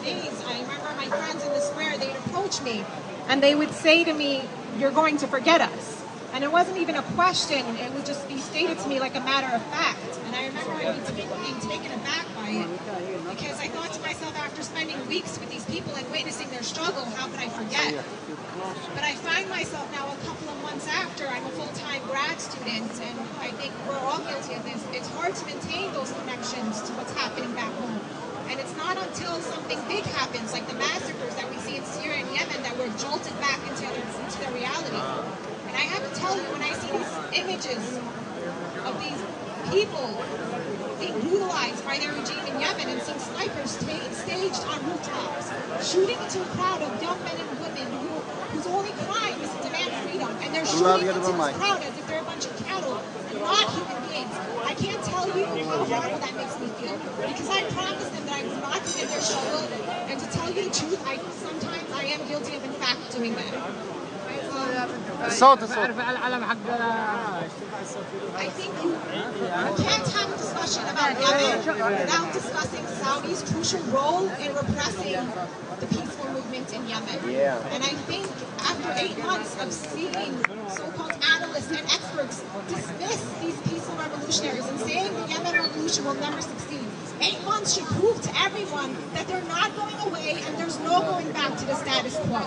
days, I remember my friends in the square, they'd approach me and they would say to me, "You're going to forget us." And it wasn't even a question, it would just be stated to me like a matter of fact. And I remember being taken aback by it, because I thought to myself, after spending weeks with these people and witnessing their struggle, how could I forget? But I find myself now, a couple of months after, I'm a full-time grad student, and I think we're all guilty of this. It's hard to maintain those connections to what's happening back home. And it's not until something big happens, like the massacres that we see in Syria and Yemen, that we're jolted back into their reality. And I have to tell you, when I see these images of these people being brutalized by their regime in Yemen, and seeing snipers staged on rooftops, shooting into a crowd of young men and women whose only crime is to demand freedom, and they're shooting into this crowd as if they're a bunch of cattle and not human beings, I can't tell you how horrible that makes me feel. Because I promised them that I would not forget their struggle, and to tell you the truth, sometimes I am guilty of in fact doing that. الصوت I think you can't have a discussion about Yemen without discussing Saudi's crucial role in repressing the peaceful movement in Yemen. And I think after 8 months of seeing so-called analysts and experts dismiss these peaceful revolutionaries and saying the Yemen revolution will never succeed, 8 months should prove to everyone that they're not going away and there's no going back to the status quo.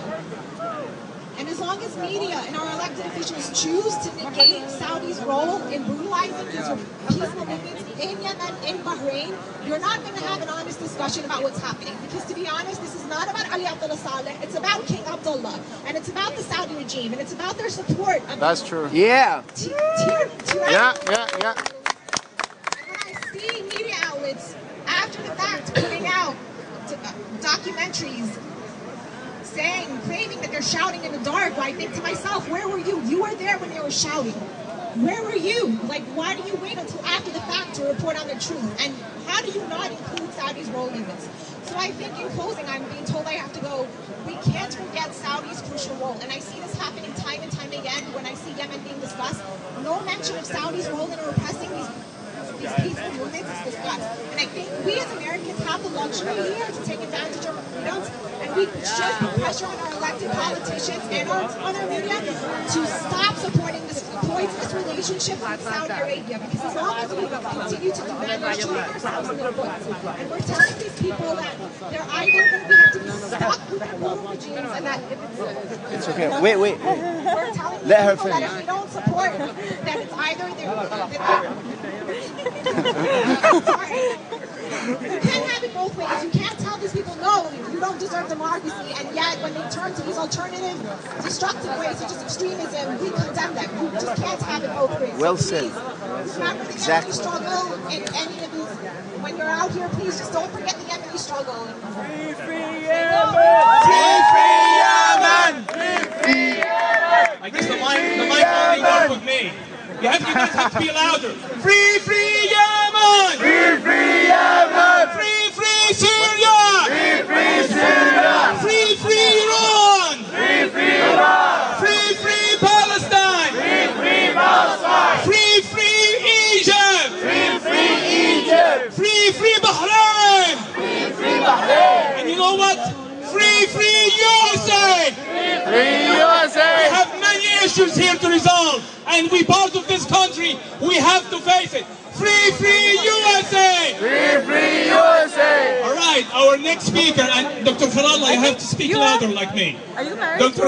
And as long as media and our elected officials choose to negate Saudi's role in brutalizing these peaceful movements in Yemen, in Bahrain, you're not going to have an honest discussion about what's happening. Because to be honest, this is not about Ali Abdullah Saleh, it's about King Abdullah, and it's about the Saudi regime, and it's about their support of That's true. Yeah. Yeah. And when I see media outlets, after the fact, putting out documentaries, claiming that they're shouting in the dark, I think to myself, where were you? You were there when they were shouting. Where were you? Like, why do you wait until after the fact to report on the truth? And how do you not include Saudi's role in this? So I think in closing, I'm being told I have to go, we can't forget Saudi's crucial role. And I see this happening time and time again when I see Yemen being discussed. No mention of Saudi's role in repressing these peaceful movements is discussed. And I think we as Americans have the luxury here to take advantage of our freedoms, and we should put pressure on our elected politicians and on our media to stop supporting this poisonous relationship with Saudi Arabia. Because as long as we continue to do that, we're shooting ourselves in the foot. And we're telling these people that they're either going to have to be stuck with their brutal regimes, and that if it's okay. Wait. We're telling these people that if we don't support, that it's either sorry. You can't have it both ways. You can't tell these people, no, you don't deserve democracy, and yet when they turn to these alternative, destructive ways such as extremism, we condemn them. You just can't have it both ways. Well so said. Remember the Yemeni struggle in any of these. When you're out here, please just don't forget the Yemeni struggle. Free, free Yemen! Free, free Yemen! Free, free Yemen! I guess the mic only works with me. You guys have to be louder. Free, free Yemen! Free, free Yemen! Free, free Syria! Free, free Syria! Free, free Iran! Free, free Iran! Free, free Palestine! Free, free Palestine! Free, free Egypt! Free, free Egypt! Free, free Bahrain! Free, free Bahrain! And you know what? Free, free USA! Free USA! We have many issues here to resolve, and we part of this country. We have to face it. Free, free USA! Free, free USA! All right, our next speaker, and Dr. Farallah, you have to speak louder like me. Are you married? Dr.